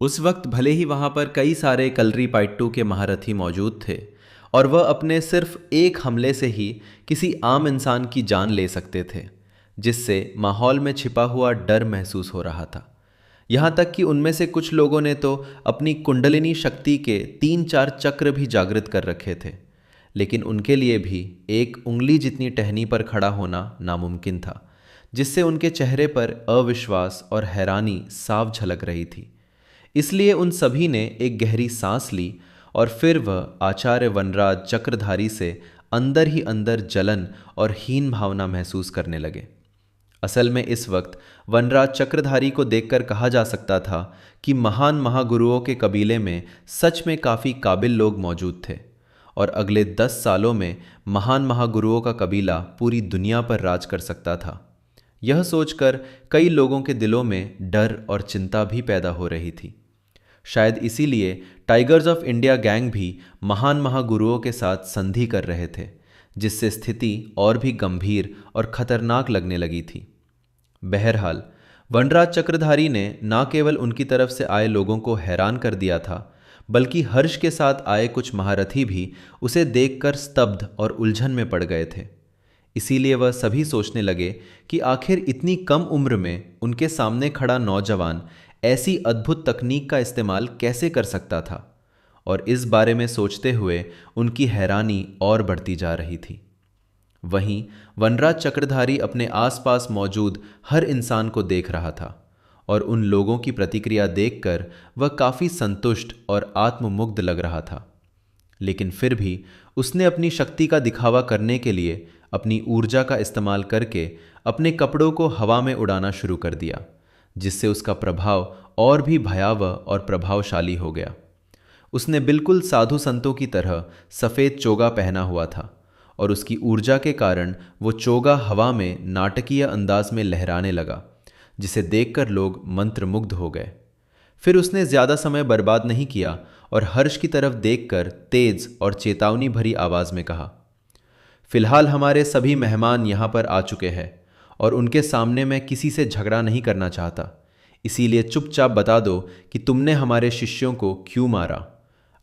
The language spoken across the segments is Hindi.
उस वक्त भले ही वहां पर कई सारे कलरी पाइट्टू के महारथी मौजूद थे और वह अपने सिर्फ एक हमले से ही किसी आम इंसान की जान ले सकते थे, जिससे माहौल में छिपा हुआ डर महसूस हो रहा था। यहाँ तक कि उनमें से कुछ लोगों ने तो अपनी कुंडलिनी शक्ति के 3-4 चक्र भी जागृत कर रखे थे, लेकिन उनके लिए भी एक उंगली जितनी टहनी पर खड़ा होना नामुमकिन था, जिससे उनके चेहरे पर अविश्वास और हैरानी साफ झलक रही थी। इसलिए उन सभी ने एक गहरी सांस ली और फिर वह आचार्य वनराज चक्रधारी से अंदर ही अंदर जलन और हीन भावना महसूस करने लगे। असल में इस वक्त वनराज चक्रधारी को देखकर कहा जा सकता था कि महान महागुरुओं के कबीले में सच में काफ़ी काबिल लोग मौजूद थे और अगले 10 सालों में महान महागुरुओं का कबीला पूरी दुनिया पर राज कर सकता था। यह सोचकर कई लोगों के दिलों में डर और चिंता भी पैदा हो रही थी। शायद इसीलिए टाइगर्स ऑफ इंडिया गैंग भी महान महागुरुओं के साथ संधि कर रहे थे, जिससे स्थिति और भी गंभीर और खतरनाक लगने लगी थी। बहरहाल वनराज चक्रधारी ने न केवल उनकी तरफ से आए लोगों को हैरान कर दिया था, बल्कि हर्ष के साथ आए कुछ महारथी भी उसे देखकर स्तब्ध और उलझन में पड़ गए थे। इसीलिए वह सभी सोचने लगे कि आखिर इतनी कम उम्र में उनके सामने खड़ा नौजवान ऐसी अद्भुत तकनीक का इस्तेमाल कैसे कर सकता था, और इस बारे में सोचते हुए उनकी हैरानी और बढ़ती जा रही थी। वहीं वनराज चक्रधारी अपने आसपास मौजूद हर इंसान को देख रहा था और उन लोगों की प्रतिक्रिया देखकर वह काफ़ी संतुष्ट और आत्ममुग्ध लग रहा था। लेकिन फिर भी उसने अपनी शक्ति का दिखावा करने के लिए अपनी ऊर्जा का इस्तेमाल करके अपने कपड़ों को हवा में उड़ाना शुरू कर दिया, जिससे उसका प्रभाव और भी भयावह और प्रभावशाली हो गया। उसने बिल्कुल साधु संतों की तरह सफ़ेद चोगा पहना हुआ था और उसकी ऊर्जा के कारण वो चोगा हवा में नाटकीय अंदाज में लहराने लगा, जिसे देखकर लोग मंत्रमुग्ध हो गए। फिर उसने ज़्यादा समय बर्बाद नहीं किया और हर्ष की तरफ देखकर तेज और चेतावनी भरी आवाज़ में कहा, फिलहाल हमारे सभी मेहमान यहाँ पर आ चुके हैं और उनके सामने मैं किसी से झगड़ा नहीं करना चाहता, इसीलिए चुपचाप बता दो कि तुमने हमारे शिष्यों को क्यों मारा।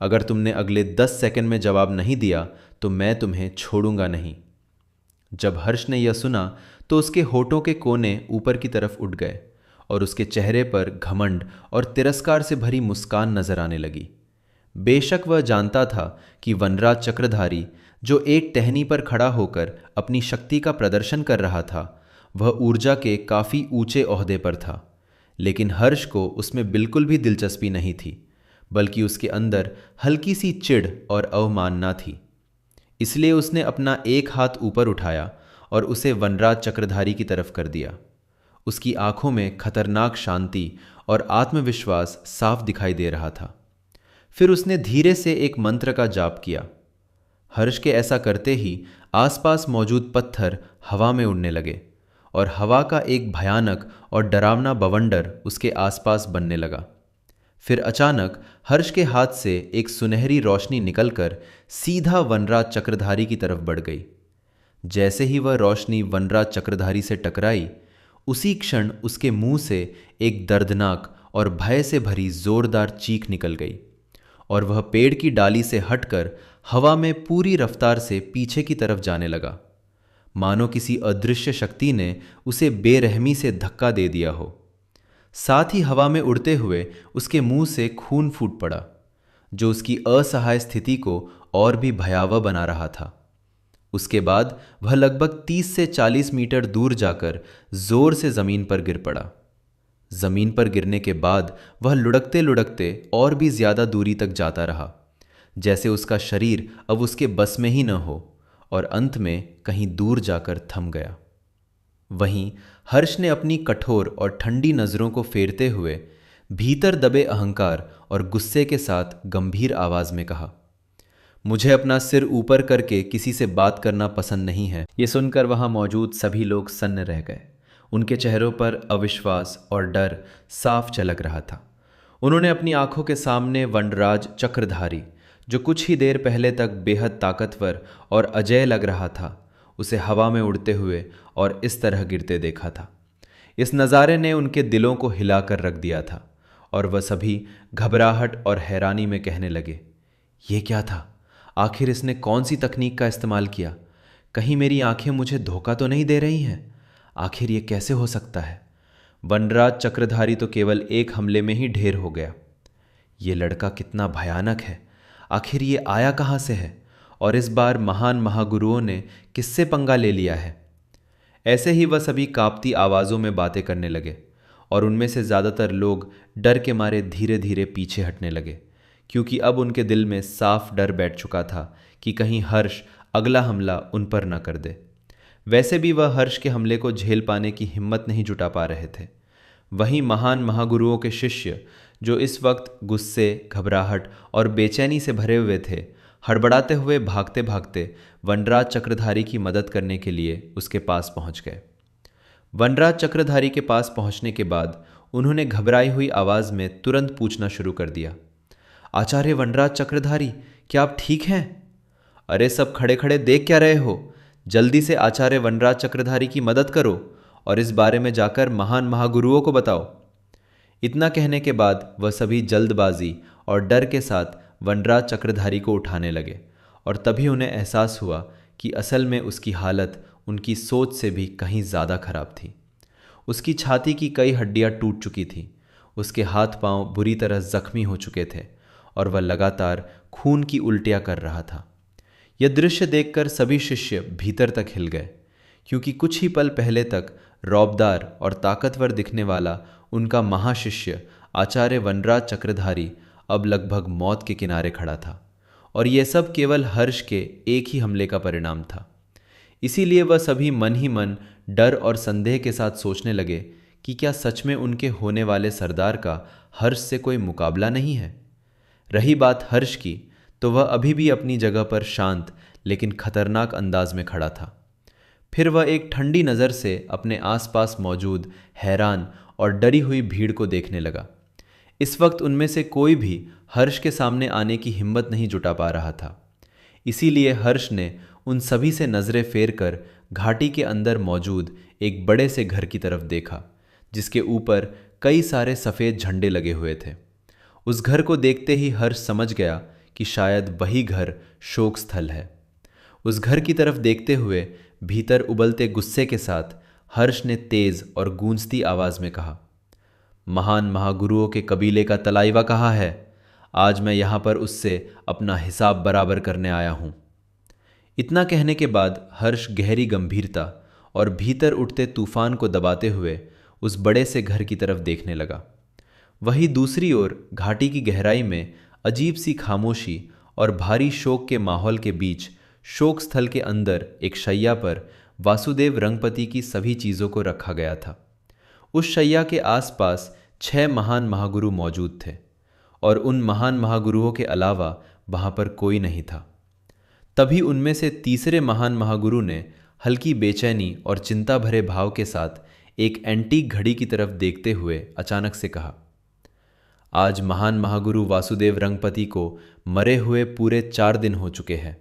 अगर तुमने अगले 10 सेकंड में जवाब नहीं दिया तो मैं तुम्हें छोड़ूंगा नहीं। जब हर्ष ने यह सुना तो उसके होठों के कोने ऊपर की तरफ उठ गए और उसके चेहरे पर घमंड और तिरस्कार से भरी मुस्कान नजर आने लगी। बेशक वह जानता था कि वनराज चक्रधारी, जो एक टहनी पर खड़ा होकर अपनी शक्ति का प्रदर्शन कर रहा था, वह ऊर्जा के काफ़ी ऊंचे ओहदे पर था, लेकिन हर्ष को उसमें बिल्कुल भी दिलचस्पी नहीं थी, बल्कि उसके अंदर हल्की सी चिढ़ और अवमानना थी। इसलिए उसने अपना एक हाथ ऊपर उठाया और उसे वनराज चक्रधारी की तरफ कर दिया। उसकी आंखों में खतरनाक शांति और आत्मविश्वास साफ दिखाई दे रहा था। फिर उसने धीरे से एक मंत्र का जाप किया। हर्ष के ऐसा करते ही आसपास मौजूद पत्थर हवा में उड़ने लगे और हवा का एक भयानक और डरावना बवंडर उसके आसपास बनने लगा। फिर अचानक हर्ष के हाथ से एक सुनहरी रोशनी निकलकर सीधा वनराज चक्रधारी की तरफ बढ़ गई। जैसे ही वह रोशनी वनराज चक्रधारी से टकराई, उसी क्षण उसके मुंह से एक दर्दनाक और भय से भरी जोरदार चीख निकल गई और वह पेड़ की डाली से हटकर हवा में पूरी रफ्तार से पीछे की तरफ जाने लगा, मानो किसी अदृश्य शक्ति ने उसे बेरहमी से धक्का दे दिया हो। साथ ही हवा में उड़ते हुए उसके मुंह से खून फूट पड़ा, जो उसकी असहाय स्थिति को और भी भयावह बना रहा था। उसके बाद वह लगभग 30 से 40 मीटर दूर जाकर जोर से जमीन पर गिर पड़ा। जमीन पर गिरने के बाद वह लुढ़कते लुढ़कते और भी ज्यादा दूरी तक जाता रहा, जैसे उसका शरीर अब उसके बस में ही न हो, और अंत में कहीं दूर जाकर थम गया। वहीं हर्ष ने अपनी कठोर और ठंडी नजरों को फेरते हुए भीतर दबे अहंकार और गुस्से के साथ गंभीर आवाज में कहा, मुझे अपना सिर ऊपर करके किसी से बात करना पसंद नहीं है। ये सुनकर वहां मौजूद सभी लोग सन्न रह गए। उनके चेहरों पर अविश्वास और डर साफ झलक रहा था। उन्होंने अपनी आंखों के सामने वनराज चक्रधारी, जो कुछ ही देर पहले तक बेहद ताकतवर और अजेय लग रहा था, उसे हवा में उड़ते हुए और इस तरह गिरते देखा था। इस नज़ारे ने उनके दिलों को हिलाकर रख दिया था और वह सभी घबराहट और हैरानी में कहने लगे, ये क्या था? आखिर इसने कौन सी तकनीक का इस्तेमाल किया? कहीं मेरी आंखें मुझे धोखा तो नहीं दे रही हैं? आखिर ये कैसे हो सकता है? वनराज चक्रधारी तो केवल एक हमले में ही ढेर हो गया। ये लड़का कितना भयानक है! आखिर ये आया कहाँ से है? और इस बार महान महागुरुओं ने किससे पंगा ले लिया है? ऐसे ही वह सभी कांपती आवाज़ों में बातें करने लगे और उनमें से ज़्यादातर लोग डर के मारे धीरे धीरे पीछे हटने लगे, क्योंकि अब उनके दिल में साफ डर बैठ चुका था कि कहीं हर्ष अगला हमला उन पर न कर दे। वैसे भी वह हर्ष के हमले को झेल पाने की हिम्मत नहीं जुटा पा रहे थे। वहीं महान महागुरुओं के शिष्य, जो इस वक्त गुस्से, घबराहट और बेचैनी से भरे हुए थे, हड़बड़ाते हुए भागते भागते वनराज चक्रधारी की मदद करने के लिए उसके पास पहुंच गए। वनराज चक्रधारी के पास पहुंचने के बाद उन्होंने घबराई हुई आवाज़ में तुरंत पूछना शुरू कर दिया, आचार्य वनराज चक्रधारी, क्या आप ठीक हैं? अरे सब खड़े खड़े देख क्या रहे हो? जल्दी से आचार्य वनराज चक्रधारी की मदद करो और इस बारे में जाकर महान महागुरुओं को बताओ। इतना कहने के बाद वह सभी जल्दबाजी और डर के साथ वनराज चक्रधारी को उठाने लगे और तभी उन्हें एहसास हुआ कि असल में उसकी हालत उनकी सोच से भी कहीं ज़्यादा खराब थी। उसकी छाती की कई हड्डियां टूट चुकी थीं, उसके हाथ पांव बुरी तरह जख्मी हो चुके थे और वह लगातार खून की उल्टियां कर रहा था। यह दृश्य देखकर सभी शिष्य भीतर तक हिल गए, क्योंकि कुछ ही पल पहले तक रौबदार और ताकतवर दिखने वाला उनका महाशिष्य आचार्य वनराज चक्रधारी अब लगभग मौत के किनारे खड़ा था और यह सब केवल हर्ष के एक ही हमले का परिणाम था। इसीलिए वह सभी मन ही मन डर और संदेह के साथ सोचने लगे कि क्या सच में उनके होने वाले सरदार का हर्ष से कोई मुकाबला नहीं है। रही बात हर्ष की, तो वह अभी भी अपनी जगह पर शांत लेकिन खतरनाक अंदाज में खड़ा था। फिर वह एक ठंडी नज़र से अपने आसपास मौजूद हैरान और डरी हुई भीड़ को देखने लगा। इस वक्त उनमें से कोई भी हर्ष के सामने आने की हिम्मत नहीं जुटा पा रहा था। इसीलिए हर्ष ने उन सभी से नज़रें फेर कर घाटी के अंदर मौजूद एक बड़े से घर की तरफ देखा, जिसके ऊपर कई सारे सफ़ेद झंडे लगे हुए थे। उस घर को देखते ही हर्ष समझ गया कि शायद वही घर शोक स्थल है। उस घर की तरफ देखते हुए भीतर उबलते गुस्से के साथ हर्ष ने तेज और गूंजती आवाज में कहा, महान महागुरुओं के कबीले का तलाइवा कहाँ है? आज मैं यहाँ पर उससे अपना हिसाब बराबर करने आया हूँ। इतना कहने के बाद हर्ष गहरी गंभीरता और भीतर उठते तूफान को दबाते हुए उस बड़े से घर की तरफ देखने लगा। वहीं दूसरी ओर घाटी की गहराई में अजीब सी खामोशी और भारी शोक के माहौल के बीच शोक स्थल के अंदर एक शैया पर वासुदेव रंगपति की सभी चीज़ों को रखा गया था। उस शैया के आसपास 6 महान महागुरु मौजूद थे और उन महान महागुरुओं के अलावा वहाँ पर कोई नहीं था। तभी उनमें से तीसरे महान महागुरु ने हल्की बेचैनी और चिंता भरे भाव के साथ एक एंटीक घड़ी की तरफ देखते हुए अचानक से कहा, आज महान महागुरु वासुदेव रंगपति को मरे हुए पूरे 4 दिन हो चुके हैं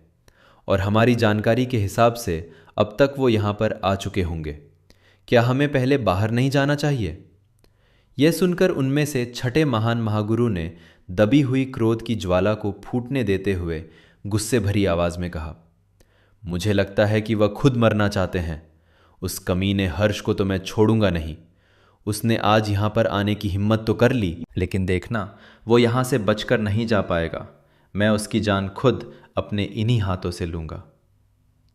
और हमारी जानकारी के हिसाब से अब तक वो यहाँ पर आ चुके होंगे। क्या हमें पहले बाहर नहीं जाना चाहिए? यह सुनकर उनमें से छठे महान महागुरु ने दबी हुई क्रोध की ज्वाला को फूटने देते हुए गुस्से भरी आवाज में कहा, मुझे लगता है कि वह खुद मरना चाहते हैं। उस कमीने हर्ष को तो मैं छोड़ूंगा नहीं। उसने आज यहाँ पर आने की हिम्मत तो कर ली, लेकिन देखना वो यहाँ से बचकर नहीं जा पाएगा। मैं उसकी जान खुद अपने इन्हीं हाथों से लूँगा।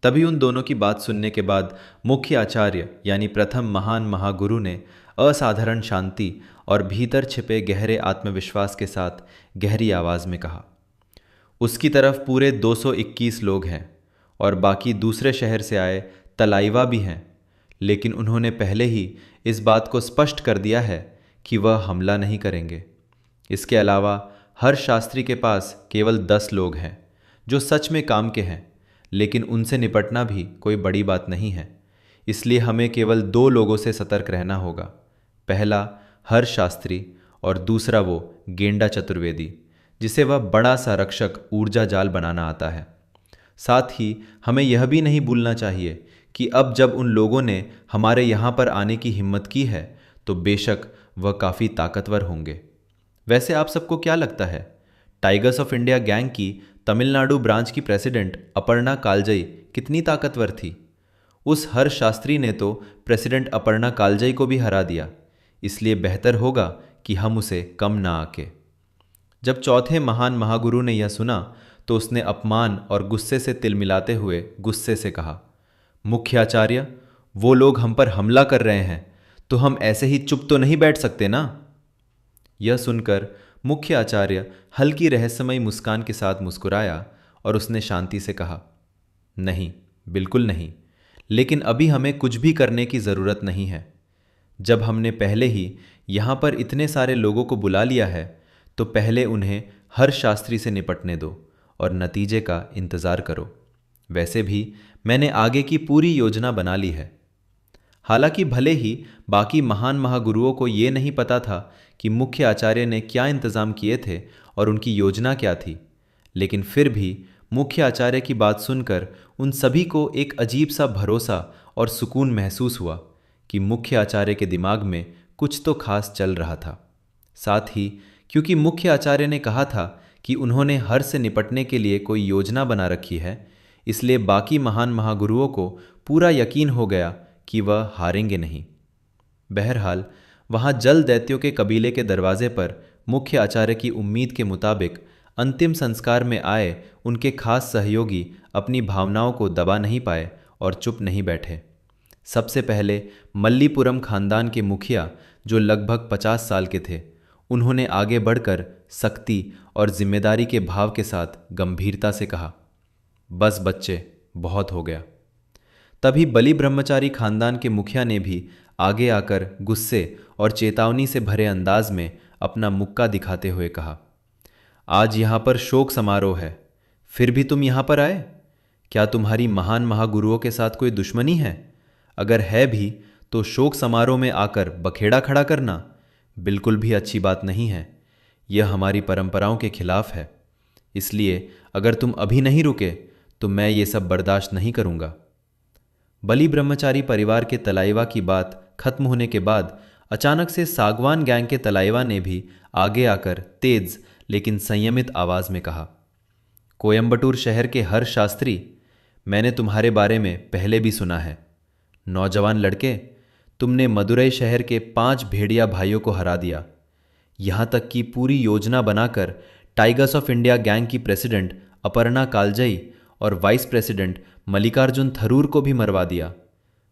तभी उन दोनों की बात सुनने के बाद मुख्य आचार्य यानी प्रथम महान महागुरु ने असाधारण शांति और भीतर छिपे गहरे आत्मविश्वास के साथ गहरी आवाज़ में कहा, उसकी तरफ पूरे 221 लोग हैं और बाकी दूसरे शहर से आए तलाइवा भी हैं, लेकिन उन्होंने पहले ही इस बात को स्पष्ट कर दिया है कि वह हमला नहीं करेंगे। इसके अलावा हर शास्त्री के पास केवल 10 लोग हैं जो सच में काम के हैं, लेकिन उनसे निपटना भी कोई बड़ी बात नहीं है। इसलिए हमें केवल 2 लोगों से सतर्क रहना होगा। पहला हर शास्त्री और दूसरा वो गेंडा चतुर्वेदी, जिसे वह बड़ा सा रक्षक ऊर्जा जाल बनाना आता है। साथ ही हमें यह भी नहीं भूलना चाहिए कि अब जब उन लोगों ने हमारे यहाँ पर आने की हिम्मत की है तो बेशक वह काफ़ी ताकतवर होंगे। वैसे आप सबको क्या लगता है, टाइगर्स ऑफ इंडिया गैंग की तमिलनाडु ब्रांच की प्रेसिडेंट अपर्णा कालजई कितनी ताकतवर थी? उस हर्ष शास्त्री ने तो प्रेसिडेंट अपर्णा कालजई को भी हरा दिया। इसलिए बेहतर होगा कि हम उसे कम ना आके। जब चौथे महान महागुरु ने यह सुना तो उसने अपमान और गुस्से से तिलमिलाते हुए गुस्से से कहा, मुख्य आचार्य, वो लोग हम पर हमला कर रहे हैं तो हम ऐसे ही चुप तो नहीं बैठ सकते ना। यह सुनकर मुख्य आचार्य हल्की रहस्यमयी मुस्कान के साथ मुस्कुराया और उसने शांति से कहा, नहीं, बिल्कुल नहीं, लेकिन अभी हमें कुछ भी करने की ज़रूरत नहीं है। जब हमने पहले ही यहाँ पर इतने सारे लोगों को बुला लिया है तो पहले उन्हें हर्ष शास्त्री से निपटने दो और नतीजे का इंतज़ार करो। वैसे भी मैंने आगे की पूरी योजना बना ली है। हालांकि भले ही बाकी महान महागुरुओं को ये नहीं पता था कि मुख्य आचार्य ने क्या इंतज़ाम किए थे और उनकी योजना क्या थी, लेकिन फिर भी मुख्य आचार्य की बात सुनकर उन सभी को एक अजीब सा भरोसा और सुकून महसूस हुआ कि मुख्य आचार्य के दिमाग में कुछ तो खास चल रहा था। साथ ही क्योंकि मुख्य आचार्य ने कहा था कि उन्होंने हर से निपटने के लिए कोई योजना बना रखी है, इसलिए बाकी महान महागुरुओं को पूरा यकीन हो गया कि वह हारेंगे नहीं। बहरहाल वहाँ जल दैत्यों के कबीले के दरवाजे पर मुख्य आचार्य की उम्मीद के मुताबिक अंतिम संस्कार में आए उनके खास सहयोगी अपनी भावनाओं को दबा नहीं पाए और चुप नहीं बैठे। सबसे पहले मल्लीपुरम खानदान के मुखिया, जो लगभग 50 साल के थे, उन्होंने आगे बढ़कर सख्ती और जिम्मेदारी के भाव के साथ गंभीरता से कहा, बस बच्चे, बहुत हो गया। तभी बलि ब्रह्मचारी खानदान के मुखिया ने भी आगे आकर गुस्से और चेतावनी से भरे अंदाज में अपना मुक्का दिखाते हुए कहा, आज यहाँ पर शोक समारोह है, फिर भी तुम यहाँ पर आए? क्या तुम्हारी महान महागुरुओं के साथ कोई दुश्मनी है? अगर है भी तो शोक समारोह में आकर बखेड़ा खड़ा करना बिल्कुल भी अच्छी बात नहीं है। यह हमारी परंपराओं के खिलाफ है। इसलिए अगर तुम अभी नहीं रुके तो मैं ये सब बर्दाश्त नहीं करूँगा। बलि ब्रह्मचारी परिवार के तलाइवा की बात खत्म होने के बाद अचानक से सागवान गैंग के तलाइवा ने भी आगे आकर तेज लेकिन संयमित आवाज़ में कहा, कोयम्बटूर शहर के हर्ष शास्त्री, मैंने तुम्हारे बारे में पहले भी सुना है। नौजवान लड़के, तुमने मदुरई शहर के 5 भेड़िया भाइयों को हरा दिया। यहाँ तक कि पूरी योजना बनाकर टाइगर्स ऑफ इंडिया गैंग की प्रेसिडेंट अपर्णा कालजई और वाइस प्रेसिडेंट मल्लिकार्जुन थरूर को भी मरवा दिया,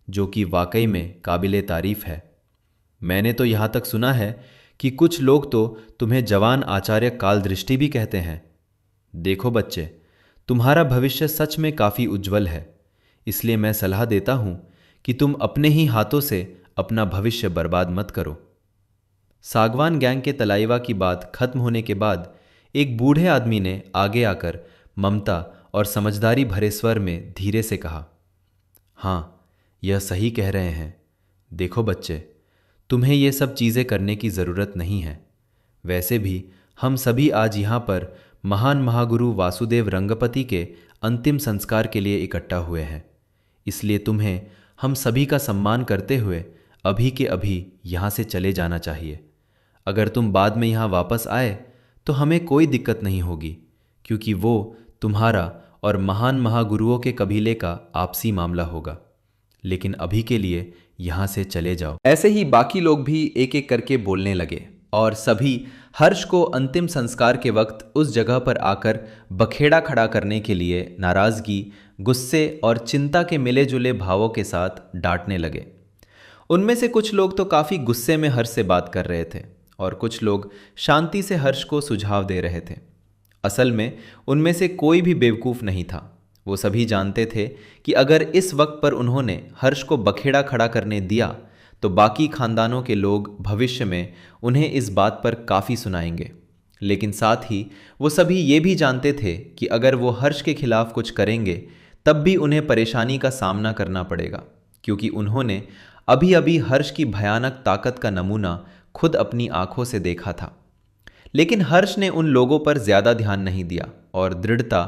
जो कि वाकई में काबिले तारीफ है। मैंने तो यहाँ तक सुना है कि कुछ लोग तो तुम्हें जवान आचार्य कालदृष्टि भी कहते हैं। देखो बच्चे, तुम्हारा भविष्य सच में काफ़ी उज्जवल है, इसलिए मैं सलाह देता हूँ कि तुम अपने ही हाथों से अपना भविष्य बर्बाद मत करो। सागवान गैंग के तलाइवा की बात खत्म होने के बाद एक बूढ़े आदमी ने आगे आकर ममता और समझदारी भरे स्वर में धीरे से कहा, हाँ, यह सही कह रहे हैं। देखो बच्चे, तुम्हें ये सब चीज़ें करने की ज़रूरत नहीं है। वैसे भी हम सभी आज यहाँ पर महान महागुरु वासुदेव रंगपति के अंतिम संस्कार के लिए इकट्ठा हुए हैं, इसलिए तुम्हें हम सभी का सम्मान करते हुए अभी के अभी यहाँ से चले जाना चाहिए। अगर तुम बाद में यहाँ वापस आए तो हमें कोई दिक्कत नहीं होगी, क्योंकि वो तुम्हारा और महान महागुरुओं के कबीले का आपसी मामला होगा। लेकिन अभी के लिए यहाँ से चले जाओ। ऐसे ही बाकी लोग भी एक एक करके बोलने लगे और सभी हर्ष को अंतिम संस्कार के वक्त उस जगह पर आकर बखेड़ा खड़ा करने के लिए नाराज़गी, गुस्से और चिंता के मिले जुले भावों के साथ डांटने लगे। उनमें से कुछ लोग तो काफ़ी गुस्से में हर्ष से बात कर रहे थे और कुछ लोग शांति से हर्ष को सुझाव दे रहे थे। असल में उनमें से कोई भी बेवकूफ़ नहीं था। वो सभी जानते थे कि अगर इस वक्त पर उन्होंने हर्ष को बखेड़ा खड़ा करने दिया तो बाकी खानदानों के लोग भविष्य में उन्हें इस बात पर काफ़ी सुनाएंगे। लेकिन साथ ही वो सभी ये भी जानते थे कि अगर वो हर्ष के खिलाफ कुछ करेंगे तब भी उन्हें परेशानी का सामना करना पड़ेगा, क्योंकि उन्होंने अभी अभी हर्ष की भयानक ताकत का नमूना खुद अपनी आंखों से देखा था। लेकिन हर्ष ने उन लोगों पर ज़्यादा ध्यान नहीं दिया और दृढ़ता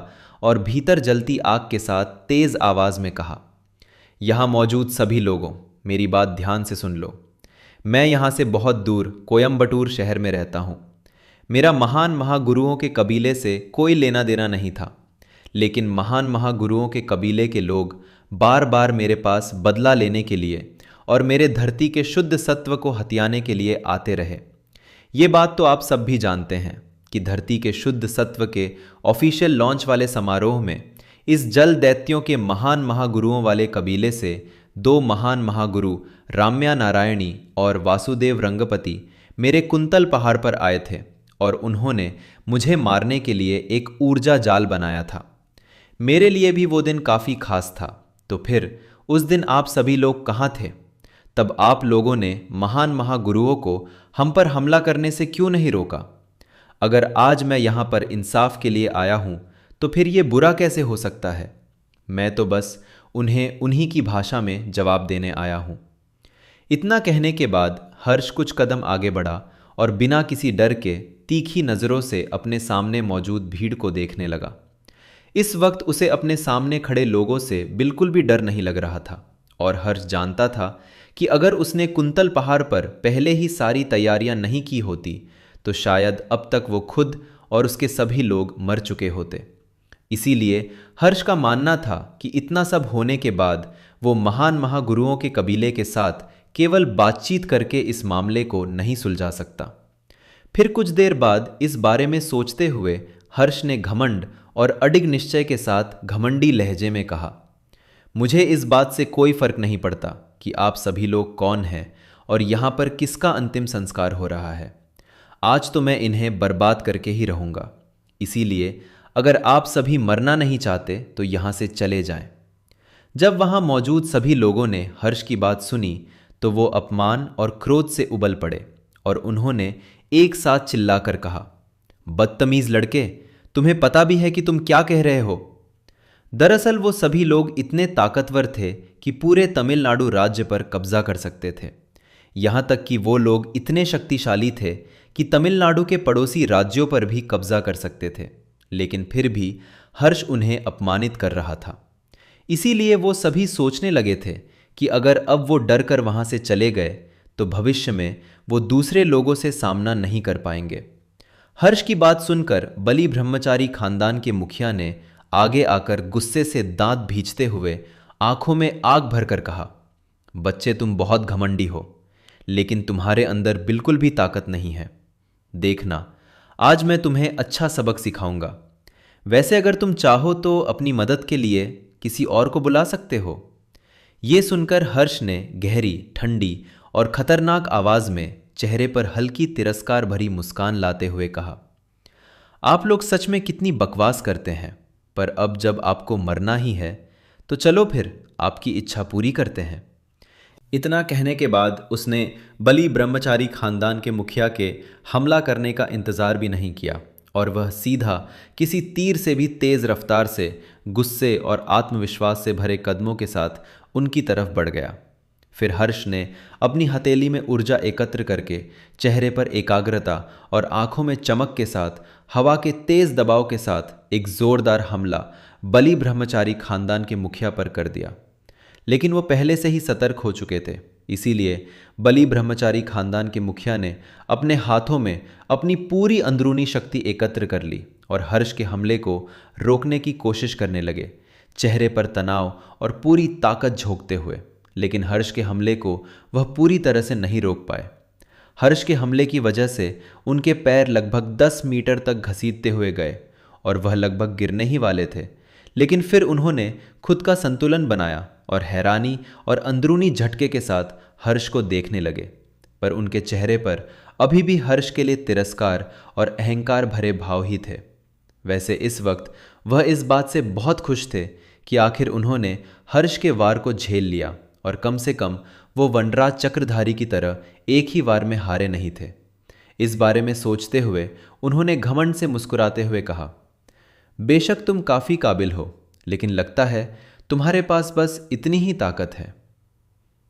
और भीतर जलती आग के साथ तेज़ आवाज़ में कहा, यहाँ मौजूद सभी लोगों, मेरी बात ध्यान से सुन लो। मैं यहाँ से बहुत दूर कोयम्बटूर शहर में रहता हूँ। मेरा महान महागुरुओं के कबीले से कोई लेना देना नहीं था, लेकिन महान महागुरुओं के कबीले के लोग बार बार मेरे पास बदला लेने के लिए और मेरे धरती के शुद्ध सत्व को हथियाने के लिए आते रहे। ये बात तो आप सब भी जानते हैं कि धरती के शुद्ध सत्व के ऑफिशियल लॉन्च वाले समारोह में इस जल दैत्यों के महान महागुरुओं वाले कबीले से दो महान महागुरु राम्या नारायणी और वासुदेव रंगपति मेरे कुंतल पहाड़ पर आए थे और उन्होंने मुझे मारने के लिए एक ऊर्जा जाल बनाया था। मेरे लिए भी वो दिन काफ़ी खास था। तो फिर उस दिन आप सभी लोग कहाँ थे? तब आप लोगों ने महान महागुरुओं को हम पर हमला करने से क्यों नहीं रोका? अगर आज मैं यहाँ पर इंसाफ के लिए आया हूँ तो फिर ये बुरा कैसे हो सकता है? मैं तो बस उन्हें उन्हीं की भाषा में जवाब देने आया हूँ। इतना कहने के बाद हर्ष कुछ कदम आगे बढ़ा और बिना किसी डर के तीखी नज़रों से अपने सामने मौजूद भीड़ को देखने लगा। इस वक्त उसे अपने सामने खड़े लोगों से बिल्कुल भी डर नहीं लग रहा था और हर्ष जानता था कि अगर उसने कुंतल पहाड़ पर पहले ही सारी तैयारियां नहीं की होती तो शायद अब तक वो खुद और उसके सभी लोग मर चुके होते। इसीलिए हर्ष का मानना था कि इतना सब होने के बाद वो महान महागुरुओं के कबीले के साथ केवल बातचीत करके इस मामले को नहीं सुलझा सकता। फिर कुछ देर बाद इस बारे में सोचते हुए हर्ष ने घमंड और अडिग निश्चय के साथ घमंडी लहजे में कहा, मुझे इस बात से कोई फर्क नहीं पड़ता कि आप सभी लोग कौन हैं और यहाँ पर किसका अंतिम संस्कार हो रहा है। आज तो मैं इन्हें बर्बाद करके ही रहूँगा। इसीलिए अगर आप सभी मरना नहीं चाहते तो यहाँ से चले जाएं। जब वहाँ मौजूद सभी लोगों ने हर्ष की बात सुनी तो वो अपमान और क्रोध से उबल पड़े और उन्होंने एक साथ चिल्लाकर कहा, बदतमीज लड़के, तुम्हें पता भी है कि तुम क्या कह रहे हो? दरअसल वो सभी लोग इतने ताकतवर थे कि पूरे तमिलनाडु राज्य पर कब्जा कर सकते थे। यहाँ तक कि वो लोग इतने शक्तिशाली थे कि तमिलनाडु के पड़ोसी राज्यों पर भी कब्जा कर सकते थे, लेकिन फिर भी हर्ष उन्हें अपमानित कर रहा था। इसीलिए वो सभी सोचने लगे थे कि अगर अब वो डर कर वहाँ से चले गए तो भविष्य में वो दूसरे लोगों से सामना नहीं कर पाएंगे। हर्ष की बात सुनकर बलि ब्रह्मचारी खानदान के मुखिया ने आगे आकर गुस्से से दांत भींचते हुए आंखों में आग भरकर कहा, बच्चे तुम बहुत घमंडी हो, लेकिन तुम्हारे अंदर बिल्कुल भी ताकत नहीं है। देखना, आज मैं तुम्हें अच्छा सबक सिखाऊंगा। वैसे अगर तुम चाहो तो अपनी मदद के लिए किसी और को बुला सकते हो। ये सुनकर हर्ष ने गहरी, ठंडी और खतरनाक आवाज में चेहरे पर हल्की तिरस्कार भरी मुस्कान लाते हुए कहा, आप लोग सच में कितनी बकवास करते हैं, पर अब जब आपको मरना ही है तो चलो फिर आपकी इच्छा पूरी करते हैं। इतना कहने के बाद उसने बलि ब्रह्मचारी खानदान के मुखिया के हमला करने का इंतज़ार भी नहीं किया और वह सीधा किसी तीर से भी तेज़ रफ्तार से गुस्से और आत्मविश्वास से भरे कदमों के साथ उनकी तरफ बढ़ गया। फिर हर्ष ने अपनी हथेली में ऊर्जा एकत्र करके चेहरे पर एकाग्रता और आंखों में चमक के साथ हवा के तेज दबाव के साथ एक जोरदार हमला बलि ब्रह्मचारी खानदान के मुखिया पर कर दिया। लेकिन वो पहले से ही सतर्क हो चुके थे, इसीलिए बलि ब्रह्मचारी खानदान के मुखिया ने अपने हाथों में अपनी पूरी अंदरूनी शक्ति एकत्र कर ली और हर्ष के हमले को रोकने की कोशिश करने लगे, चेहरे पर तनाव और पूरी ताकत झोंकते हुए। लेकिन हर्ष के हमले को वह पूरी तरह से नहीं रोक पाए। हर्ष के हमले की वजह से उनके पैर लगभग 10 मीटर तक घसीटते हुए गए और वह लगभग गिरने ही वाले थे, लेकिन फिर उन्होंने खुद का संतुलन बनाया और हैरानी और अंदरूनी झटके के साथ हर्ष को देखने लगे। पर उनके चेहरे पर अभी भी हर्ष के लिए तिरस्कार और अहंकार भरे भाव ही थे। वैसे इस वक्त वह इस बात से बहुत खुश थे कि आखिर उन्होंने हर्ष के वार को झेल लिया और कम से कम वो वनराज चक्रधारी की तरह एक ही वार में हारे नहीं थे। इस बारे में सोचते हुए उन्होंने घमंड से मुस्कुराते हुए कहा, बेशक तुम काफ़ी काबिल हो, लेकिन लगता है तुम्हारे पास बस इतनी ही ताकत है।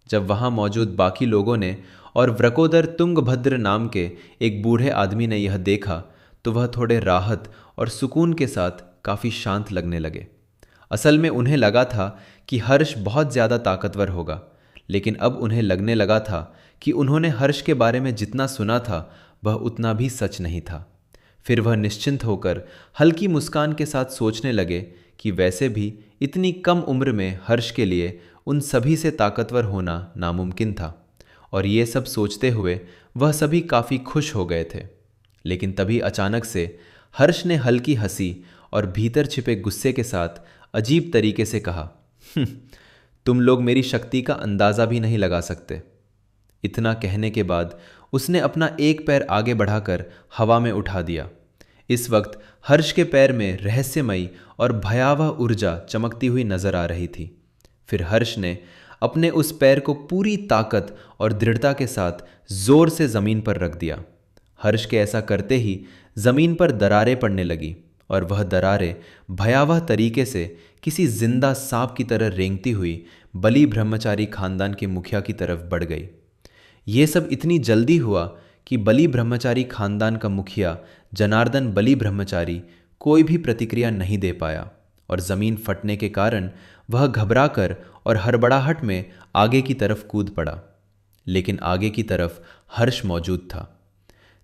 जब वहाँ मौजूद बाकी लोगों ने और व्रकोदर तुंगभद्र नाम के एक बूढ़े आदमी ने यह देखा तो वह थोड़े राहत और सुकून के साथ काफ़ी शांत लगने लगे। असल में उन्हें लगा था कि हर्ष बहुत ज़्यादा ताकतवर होगा, लेकिन अब उन्हें लगने लगा था कि उन्होंने हर्ष के बारे में जितना सुना था वह उतना भी सच नहीं था। फिर वह निश्चिंत होकर हल्की मुस्कान के साथ सोचने लगे कि वैसे भी इतनी कम उम्र में हर्ष के लिए उन सभी से ताकतवर होना नामुमकिन था। और ये सब सोचते हुए वह सभी काफ़ी खुश हो गए थे। लेकिन तभी अचानक से हर्ष ने हल्की हंसी और भीतर छिपे गुस्से के साथ अजीब तरीके से कहा, तुम लोग मेरी शक्ति का अंदाज़ा भी नहीं लगा सकते। इतना कहने के बाद उसने अपना एक पैर आगे बढ़ाकर हवा में उठा दिया। इस वक्त हर्ष के पैर में रहस्यमयी और भयावह ऊर्जा चमकती हुई नजर आ रही थी। फिर हर्ष ने अपने उस पैर को पूरी ताकत और दृढ़ता के साथ जोर से जमीन पर रख दिया। हर्ष के ऐसा करते ही जमीन पर दरारें पड़ने लगी और वह दरारें भयावह तरीके से किसी जिंदा सांप की तरह रेंगती हुई बलि ब्रह्मचारी खानदान के मुखिया की तरफ बढ़ गई। ये सब इतनी जल्दी हुआ कि बलि ब्रह्मचारी खानदान का मुखिया जनार्दन बलि ब्रह्मचारी कोई भी प्रतिक्रिया नहीं दे पाया और जमीन फटने के कारण वह घबराकर और हड़बड़ाहट में आगे की तरफ कूद पड़ा। लेकिन आगे की तरफ हर्ष मौजूद था।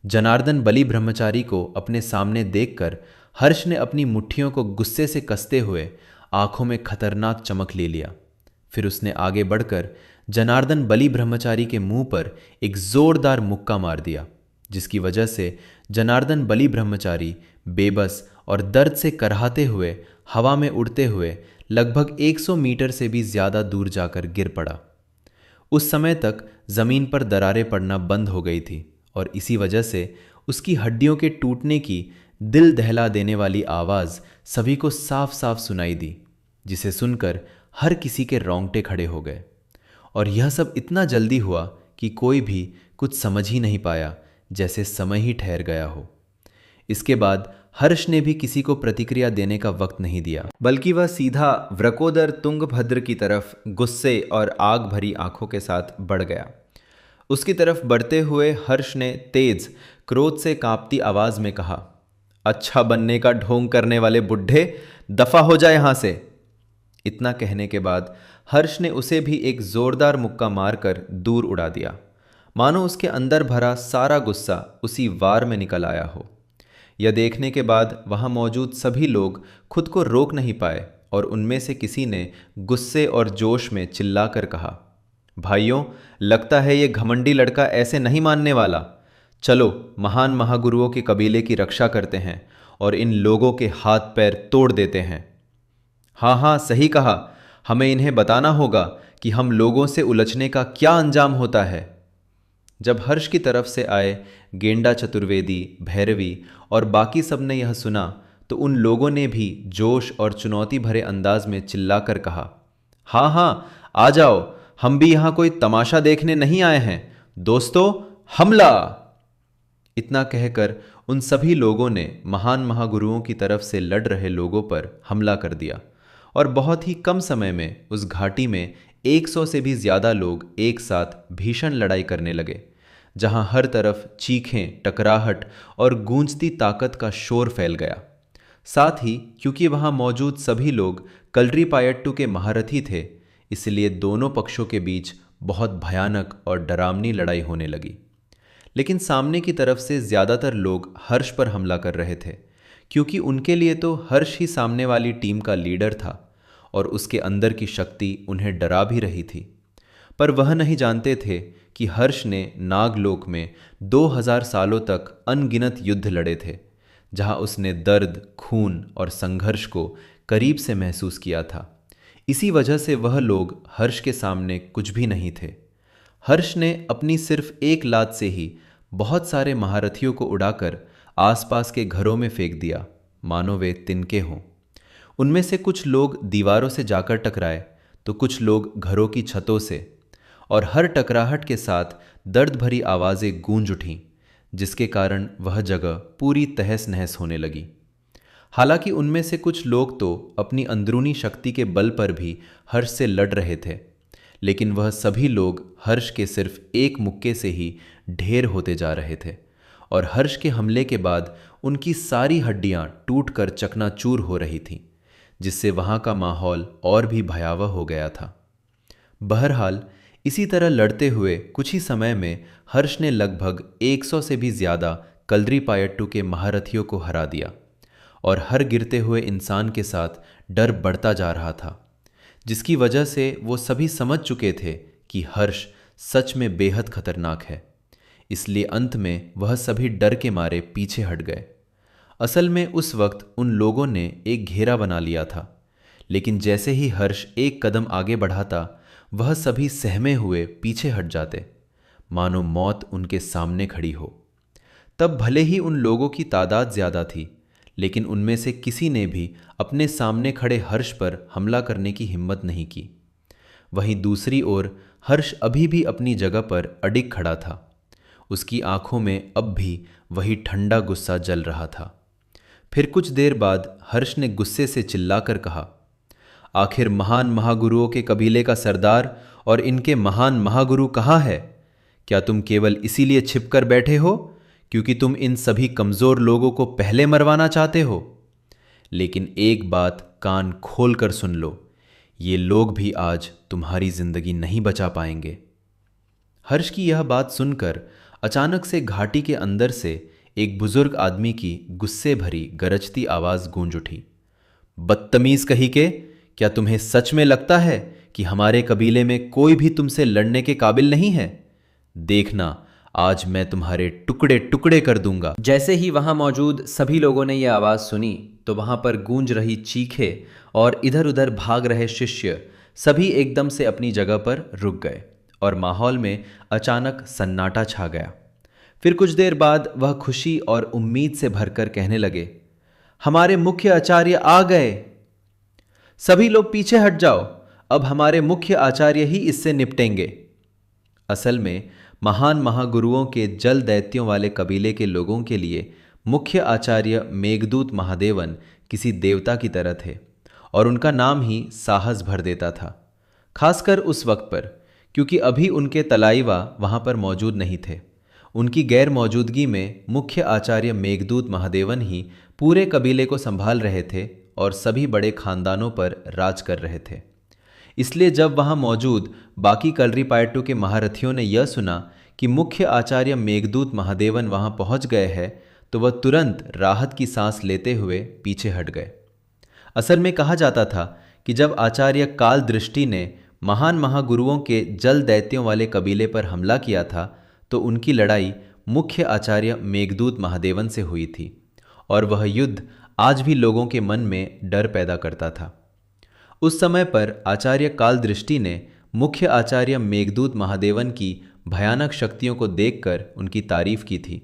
जनार्दन बलि ब्रह्मचारी को अपने सामने देखकर हर्ष ने अपनी मुट्ठियों को गुस्से से कसते हुए आंखों में खतरनाक चमक ले लिया। फिर उसने आगे बढ़कर जनार्दन बलि ब्रह्मचारी के मुंह पर एक जोरदार मुक्का मार दिया, जिसकी वजह से जनार्दन बलि ब्रह्मचारी बेबस और दर्द से कराहते हुए हवा में उड़ते हुए लगभग 100 मीटर से भी ज्यादा दूर जाकर गिर पड़ा। उस समय तक जमीन पर दरारें पड़ना बंद हो गई थी और इसी वजह से उसकी हड्डियों के टूटने की दिल दहला देने वाली आवाज सभी को साफ साफ सुनाई दी, जिसे सुनकर हर किसी के रोंगटे खड़े हो गए। और यह सब इतना जल्दी हुआ कि कोई भी कुछ समझ ही नहीं पाया, जैसे समय ही ठहर गया हो। इसके बाद हर्ष ने भी किसी को प्रतिक्रिया देने का वक्त नहीं दिया, बल्कि वह सीधा वृकोदर तुंगभद्र की तरफ गुस्से और आग भरी आंखों के साथ बढ़ गया। उसकी तरफ बढ़ते हुए हर्ष ने तेज क्रोध से कांपती आवाज में कहा, अच्छा बनने का ढोंग करने वाले बुढ़े, दफा हो जाए यहां से। इतना कहने के बाद हर्ष ने उसे भी एक जोरदार मुक्का मारकर दूर उड़ा दिया, मानो उसके अंदर भरा सारा गुस्सा उसी वार में निकल आया हो। यह देखने के बाद वहां मौजूद सभी लोग खुद को रोक नहीं पाए और उनमें से किसी ने गुस्से और जोश में चिल्लाकर कहा, भाइयों, लगता है ये घमंडी लड़का ऐसे नहीं मानने वाला। चलो महान महागुरुओं के कबीले की रक्षा करते हैं और इन लोगों के हाथ पैर तोड़ देते हैं। हाँ हाँ, सही कहा, हमें इन्हें बताना होगा कि हम लोगों से उलझने का क्या अंजाम होता है। जब हर्ष की तरफ से आए गेंडा चतुर्वेदी, भैरवी और बाकी सब ने यह सुना तो उन लोगों ने भी जोश और चुनौती भरे अंदाज में चिल्लाकर कहा, हाँ हाँ, आ जाओ, हम भी यहां कोई तमाशा देखने नहीं आए हैं। दोस्तों, हमला! इतना कहकर उन सभी लोगों ने महान महागुरुओं की तरफ से लड़ रहे लोगों पर हमला कर दिया और बहुत ही कम समय में उस घाटी में 100 से भी ज्यादा लोग एक साथ भीषण लड़ाई करने लगे, जहां हर तरफ चीखें, टकराहट और गूंजती ताकत का शोर फैल गया। साथ ही क्योंकि वहां मौजूद सभी लोग कलरीपायट्टू के महारथी थे, इसलिए दोनों पक्षों के बीच बहुत भयानक और डरावनी लड़ाई होने लगी। लेकिन सामने की तरफ से ज्यादातर लोग हर्ष पर हमला कर रहे थे, क्योंकि उनके लिए तो हर्ष ही सामने वाली टीम का लीडर था और उसके अंदर की शक्ति उन्हें डरा भी रही थी। पर वह नहीं जानते थे कि हर्ष ने नागलोक में 2000 सालों तक अनगिनत युद्ध लड़े थे, जहां उसने दर्द, खून और संघर्ष को करीब से महसूस किया था। इसी वजह से वह लोग हर्ष के सामने कुछ भी नहीं थे। हर्ष ने अपनी सिर्फ एक लात से ही बहुत सारे महारथियों को उड़ाकर आसपास के घरों में फेंक दिया, मानो वे तिनके हों। उनमें से कुछ लोग दीवारों से जाकर टकराए तो कुछ लोग घरों की छतों से, और हर टकराहट के साथ दर्द भरी आवाज़ें गूंज उठीं, जिसके कारण वह जगह पूरी तहस नहस होने लगी। हालांकि उनमें से कुछ लोग तो अपनी अंदरूनी शक्ति के बल पर भी हर्ष से लड़ रहे थे, लेकिन वह सभी लोग हर्ष के सिर्फ एक मुक्के से ही ढेर होते जा रहे थे और हर्ष के हमले के बाद उनकी सारी हड्डियां टूटकर चकनाचूर हो रही थीं, जिससे वहां का माहौल और भी भयावह हो गया था। बहरहाल इसी तरह लड़ते हुए कुछ ही समय में हर्ष ने लगभग 100 से भी ज्यादा कलरीपायट्टू के महारथियों को हरा दिया और हर गिरते हुए इंसान के साथ डर बढ़ता जा रहा था, जिसकी वजह से वो सभी समझ चुके थे कि हर्ष सच में बेहद खतरनाक है। इसलिए अंत में वह सभी डर के मारे पीछे हट गए। असल में उस वक्त उन लोगों ने एक घेरा बना लिया था, लेकिन जैसे ही हर्ष एक कदम आगे बढ़ाता वह सभी सहमे हुए पीछे हट जाते, मानो मौत उनके सामने खड़ी हो। तब भले ही उन लोगों की तादाद ज्यादा थी, लेकिन उनमें से किसी ने भी अपने सामने खड़े हर्ष पर हमला करने की हिम्मत नहीं की। वहीं दूसरी ओर हर्ष अभी भी अपनी जगह पर अडिग खड़ा था। उसकी आंखों में अब भी वही ठंडा गुस्सा जल रहा था। फिर कुछ देर बाद हर्ष ने गुस्से से चिल्लाकर कहा, आखिर महान महागुरुओं के कबीले का सरदार और इनके महान महागुरु कहाँ है? क्या तुम केवल इसीलिए छिपकर बैठे हो क्योंकि तुम इन सभी कमजोर लोगों को पहले मरवाना चाहते हो? लेकिन एक बात कान खोल कर सुन लो, ये लोग भी आज तुम्हारी जिंदगी नहीं बचा पाएंगे। हर्ष की यह बात सुनकर अचानक से घाटी के अंदर से एक बुजुर्ग आदमी की गुस्से भरी गरजती आवाज गूंज उठी। बदतमीज कही के, क्या तुम्हें सच में लगता है कि हमारे कबीले में कोई भी तुमसे लड़ने के काबिल नहीं है? देखना, आज मैं तुम्हारे टुकड़े टुकड़े कर दूंगा। जैसे ही वहां मौजूद सभी लोगों ने यह आवाज सुनी तो वहां पर गूंज रही चीखें और इधर उधर भाग रहे शिष्य सभी एकदम से अपनी जगह पर रुक गए और माहौल में अचानक सन्नाटा छा गया। फिर कुछ देर बाद वह खुशी और उम्मीद से भरकर कहने लगे, हमारे मुख्य आचार्य आ गए। सभी लोग पीछे हट जाओ, अब हमारे मुख्य आचार्य ही इससे निपटेंगे। असल में महान महागुरुओं के जल दैत्यों वाले कबीले के लोगों के लिए मुख्य आचार्य मेघदूत महादेवन किसी देवता की तरह थे और उनका नाम ही साहस भर देता था, खासकर उस वक्त पर, क्योंकि अभी उनके तलाईवा वहां पर मौजूद नहीं थे। उनकी गैर मौजूदगी में मुख्य आचार्य मेघदूत महादेवन ही पूरे कबीले को संभाल रहे थे और सभी बड़े खानदानों पर राज कर रहे थे। इसलिए जब वहां मौजूद बाकी कलरीपायट्टू के महारथियों ने यह सुना कि मुख्य आचार्य मेघदूत महादेवन वहां पहुंच गए हैं, तो वह तुरंत राहत की सांस लेते हुए पीछे हट गए। असल में कहा जाता था कि जब आचार्य काल दृष्टि ने महान महागुरुओं के जल दैत्यों वाले कबीले पर हमला किया था, तो उनकी लड़ाई मुख्य आचार्य मेघदूत महादेवन से हुई थी और वह युद्ध आज भी लोगों के मन में डर पैदा करता था। उस समय पर आचार्य काल दृष्टि ने मुख्य आचार्य मेघदूत महादेवन की भयानक शक्तियों को देखकर उनकी तारीफ की थी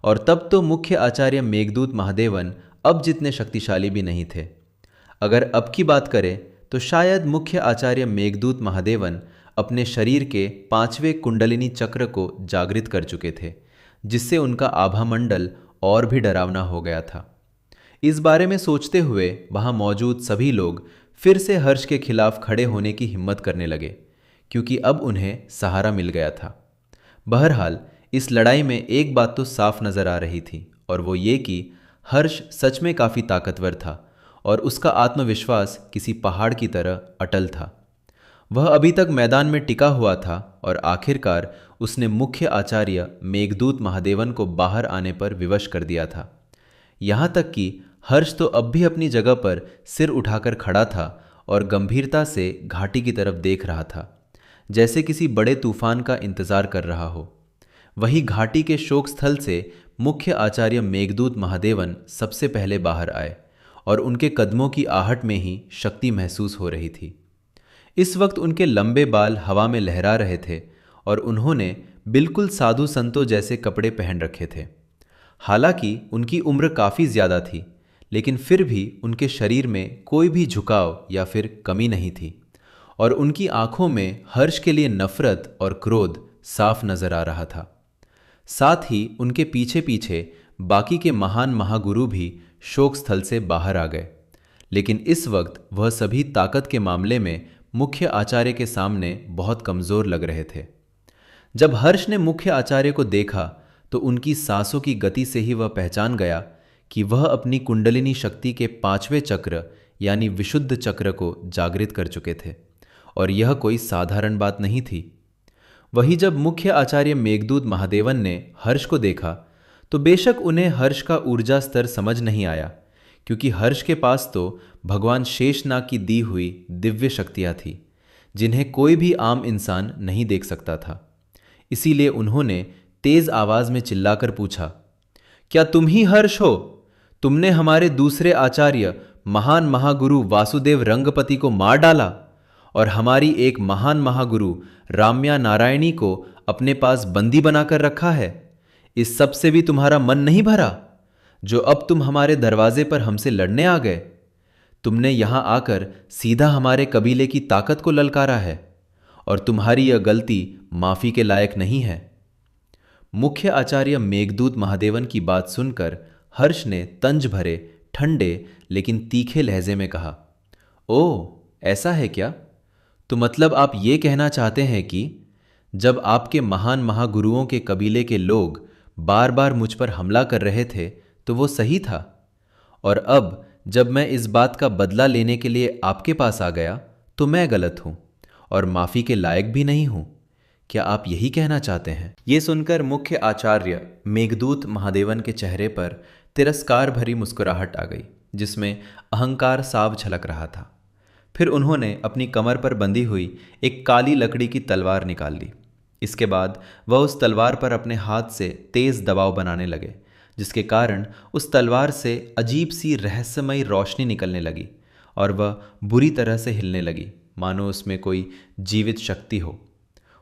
और तब तो मुख्य आचार्य मेघदूत महादेवन अब जितने शक्तिशाली भी नहीं थे। अगर अब की बात करें तो शायद मुख्य आचार्य मेघदूत महादेवन अपने शरीर के 5वें कुंडलिनी चक्र को जागृत कर चुके थे, जिससे उनका आभामंडल और भी डरावना हो गया था। इस बारे में सोचते हुए वहां मौजूद सभी लोग फिर से हर्ष के खिलाफ खड़े होने की हिम्मत करने लगे, क्योंकि अब उन्हें सहारा मिल गया था। बहरहाल इस लड़ाई में एक बात तो साफ नजर आ रही थी और वो ये कि हर्ष सच में काफी ताकतवर था और उसका आत्मविश्वास किसी पहाड़ की तरह अटल था। वह अभी तक मैदान में टिका हुआ था और आखिरकार उसने मुख्य आचार्य मेघदूत महादेवन को बाहर आने पर विवश कर दिया था। यहाँ तक कि हर्ष तो अब भी अपनी जगह पर सिर उठाकर खड़ा था और गंभीरता से घाटी की तरफ देख रहा था, जैसे किसी बड़े तूफान का इंतजार कर रहा हो। वही घाटी के शोक स्थल से मुख्य आचार्य मेघदूत महादेवन सबसे पहले बाहर आए और उनके कदमों की आहट में ही शक्ति महसूस हो रही थी। इस वक्त उनके लंबे बाल हवा में लहरा रहे थे और उन्होंने बिल्कुल साधु संतों जैसे कपड़े पहन रखे थे। हालांकि उनकी उम्र काफ़ी ज़्यादा थी, लेकिन फिर भी उनके शरीर में कोई भी झुकाव या फिर कमी नहीं थी और उनकी आंखों में हर्ष के लिए नफरत और क्रोध साफ नजर आ रहा था। साथ ही उनके पीछे पीछे बाकी के महान महागुरु भी शोक स्थल से बाहर आ गए, लेकिन इस वक्त वह सभी ताकत के मामले में मुख्य आचार्य के सामने बहुत कमज़ोर लग रहे थे। जब हर्ष ने मुख्य आचार्य को देखा तो उनकी सांसों की गति से ही वह पहचान गया कि वह अपनी कुंडलिनी शक्ति के 5वें चक्र यानी विशुद्ध चक्र को जागृत कर चुके थे और यह कोई साधारण बात नहीं थी। वही जब मुख्य आचार्य मेघदूत महादेवन ने हर्ष को देखा तो बेशक उन्हें हर्ष का ऊर्जा स्तर समझ नहीं आया, क्योंकि हर्ष के पास तो भगवान शेषनाग की दी हुई दिव्य शक्तियां थी, जिन्हें कोई भी आम इंसान नहीं देख सकता था। इसीलिए उन्होंने तेज आवाज में चिल्लाकर पूछा, क्या तुम ही हर्ष हो? तुमने हमारे दूसरे आचार्य महान महागुरु वासुदेव रंगपति को मार डाला और हमारी एक महान महागुरु राम्या नारायणी को अपने पास बंदी बनाकर रखा है। इस सब से भी तुम्हारा मन नहीं भरा, जो अब तुम हमारे दरवाजे पर हमसे लड़ने आ गए? तुमने यहां आकर सीधा हमारे कबीले की ताकत को ललकारा है, और तुम्हारी यह गलती माफी के लायक नहीं है। मुख्य आचार्य मेघदूत महादेवन की बात सुनकर हर्ष ने तंज भरे, ठंडे लेकिन तीखे लहजे में कहा, ओ ऐसा है क्या? तो मतलब आप ये कहना चाहते हैं कि जब आपके महान महागुरुओं के कबीले के लोग बार बार मुझ पर हमला कर रहे थे तो वो सही था, और अब जब मैं इस बात का बदला लेने के लिए आपके पास आ गया तो मैं गलत हूं और माफी के लायक भी नहीं हूं? क्या आप यही कहना चाहते हैं? ये सुनकर मुख्य आचार्य मेघदूत महादेवन के चेहरे पर तिरस्कार भरी मुस्कुराहट आ गई, जिसमें अहंकार साफ झलक रहा था। फिर उन्होंने अपनी कमर पर बंधी हुई एक काली लकड़ी की तलवार निकाल ली। इसके बाद वह उस तलवार पर अपने हाथ से तेज दबाव बनाने लगे, जिसके कारण उस तलवार से अजीब सी रहस्यमयी रोशनी निकलने लगी और वह बुरी तरह से हिलने लगी, मानो उसमें कोई जीवित शक्ति हो।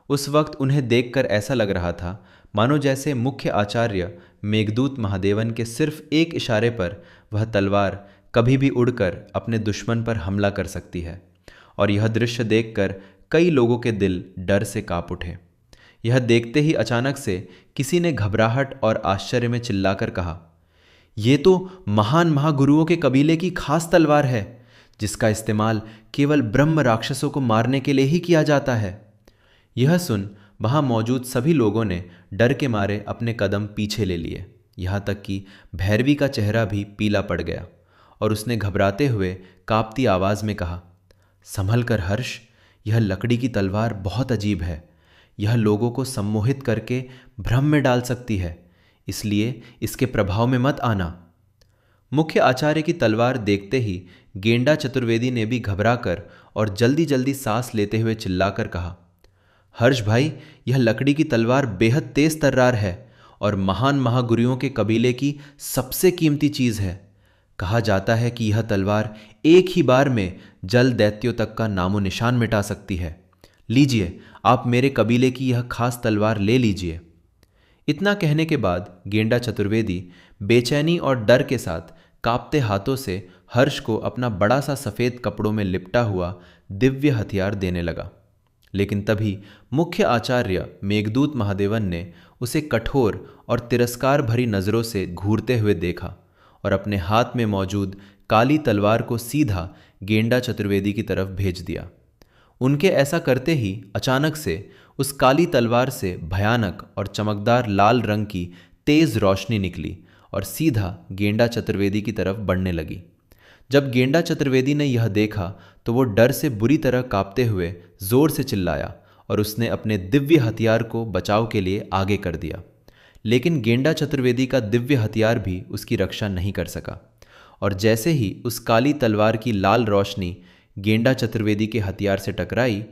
उस वक्त उन्हें देखकर ऐसा लग रहा था मानो जैसे मुख्य आचार्य मेघदूत महादेवन के सिर्फ एक इशारे पर वह तलवार कभी भी उड़कर अपने दुश्मन पर हमला कर सकती है। और यह दृश्य देखकर कई लोगों के दिल डर से कांप उठे। यह देखते ही अचानक से किसी ने घबराहट और आश्चर्य में चिल्लाकर कहा, ये तो महान महागुरुओं के कबीले की खास तलवार है, जिसका इस्तेमाल केवल ब्रह्म राक्षसों को मारने के लिए ही किया जाता है। यह सुन वहां मौजूद सभी लोगों ने डर के मारे अपने कदम पीछे ले लिए। यहां तक कि भैरवी का चेहरा भी पीला पड़ गया और उसने घबराते हुए कांपती आवाज में कहा, संभल कर हर्ष, यह लकड़ी की तलवार बहुत अजीब है। यह लोगों को सम्मोहित करके भ्रम में डाल सकती है, इसलिए इसके प्रभाव में मत आना। मुख्य आचार्य की तलवार देखते ही गेंडा चतुर्वेदी ने भी घबराकर और जल्दी जल्दी सांस लेते हुए चिल्लाकर कहा, हर्ष भाई, यह लकड़ी की तलवार बेहद तेज तर्रार है और महान महागुरुओं के कबीले की सबसे कीमती चीज है। कहा जाता है कि यह तलवार एक ही बार में जल दैत्यों तक का नामो निशान मिटा सकती है। लीजिए, आप मेरे कबीले की यह खास तलवार ले लीजिए। इतना कहने के बाद गेंडा चतुर्वेदी बेचैनी और डर के साथ कांपते हाथों से हर्ष को अपना बड़ा सा सफेद कपड़ों में लिपटा हुआ दिव्य हथियार देने लगा। लेकिन तभी मुख्य आचार्य मेघदूत महादेवन ने उसे कठोर और तिरस्कार भरी नजरों से घूरते हुए देखा और अपने हाथ में मौजूद काली तलवार को सीधा गेंडा चतुर्वेदी की तरफ भेज दिया। उनके ऐसा करते ही अचानक से उस काली तलवार से भयानक और चमकदार लाल रंग की तेज रोशनी निकली और सीधा गेंडा चतुर्वेदी की तरफ बढ़ने लगी। जब गेंडा चतुर्वेदी ने यह देखा तो वो डर से बुरी तरह कांपते हुए जोर से चिल्लाया और उसने अपने दिव्य हथियार को बचाव के लिए आगे कर दिया। लेकिन गेंडा चतुर्वेदी का दिव्य हथियार भी उसकी रक्षा नहीं कर सका, और जैसे ही उस काली तलवार की लाल रोशनी गेंडा चतुर्वेदी के हथियार से टकराई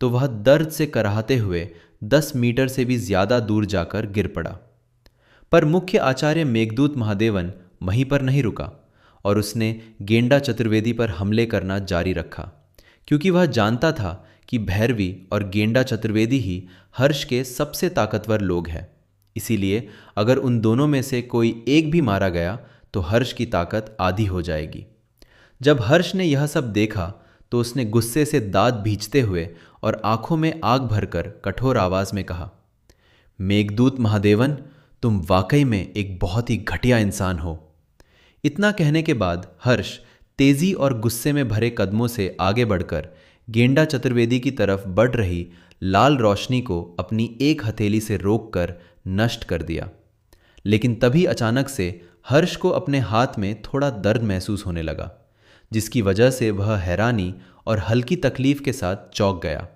तो वह दर्द से कराहते हुए 10 मीटर से भी ज्यादा दूर जाकर गिर पड़ा। पर मुख्य आचार्य मेघदूत महादेवन वहीं पर नहीं रुका और उसने गेंडा चतुर्वेदी पर हमले करना जारी रखा, क्योंकि वह जानता था कि भैरवी और गेंडा चतुर्वेदी ही हर्ष के सबसे ताकतवर लोग हैं। इसीलिए अगर उन दोनों में से कोई एक भी मारा गया तो हर्ष की ताकत आधी हो जाएगी। जब हर्ष ने यह सब देखा तो उसने गुस्से से दांत भींचते हुए और आंखों में आग भरकर कठोर आवाज में कहा, मेघदूत महादेवन, तुम वाकई में एक बहुत ही घटिया इंसान हो। इतना कहने के बाद हर्ष तेजी और गुस्से में भरे कदमों से आगे बढ़कर गेंडा चतुर्वेदी की तरफ बढ़ रही लाल रोशनी को अपनी एक हथेली से रोककर नष्ट कर दिया। लेकिन तभी अचानक से हर्ष को अपने हाथ में थोड़ा दर्द महसूस होने लगा, जिसकी वजह से वह हैरानी और हल्की तकलीफ के साथ चौंक गया।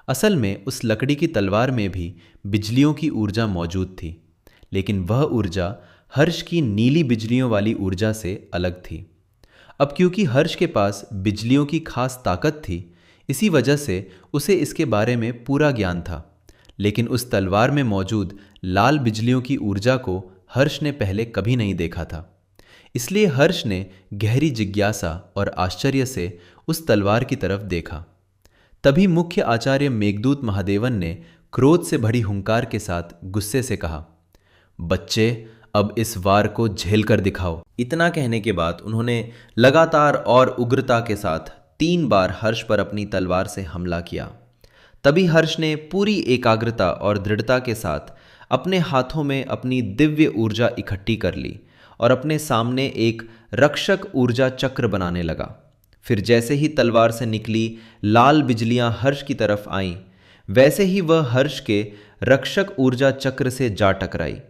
असल में उस लकड़ी की तलवार में भी बिजलियों की ऊर्जा मौजूद थी, लेकिन वह ऊर्जा हर्ष की नीली बिजलियों वाली ऊर्जा से अलग थी। अब क्योंकि हर्ष के पास बिजलियों की खास ताकत थी, इसी वजह से उसे इसके बारे में पूरा ज्ञान था। लेकिन उस तलवार में मौजूद लाल बिजलियों की ऊर्जा को हर्ष ने पहले कभी नहीं देखा था। इसलिए हर्ष ने गहरी जिज्ञासा और आश्चर्य से उस तलवार की तरफ देखा। तभी मुख्य आचार्य मेघदूत महादेवन ने क्रोध से भरी हुंकार के साथ गुस्से से कहा, बच्चे, अब इस वार को झेल कर दिखाओ। इतना कहने के बाद उन्होंने लगातार और उग्रता के साथ 3 बार हर्ष पर अपनी तलवार से हमला किया। तभी हर्ष ने पूरी एकाग्रता और दृढ़ता के साथ अपने हाथों में अपनी दिव्य ऊर्जा इकट्ठी कर ली और अपने सामने एक रक्षक ऊर्जा चक्र बनाने लगा। फिर जैसे ही तलवार से निकली लाल बिजलियां हर्ष की तरफ आईं, वैसे ही वह हर्ष के रक्षक ऊर्जा चक्र से जा टकराई।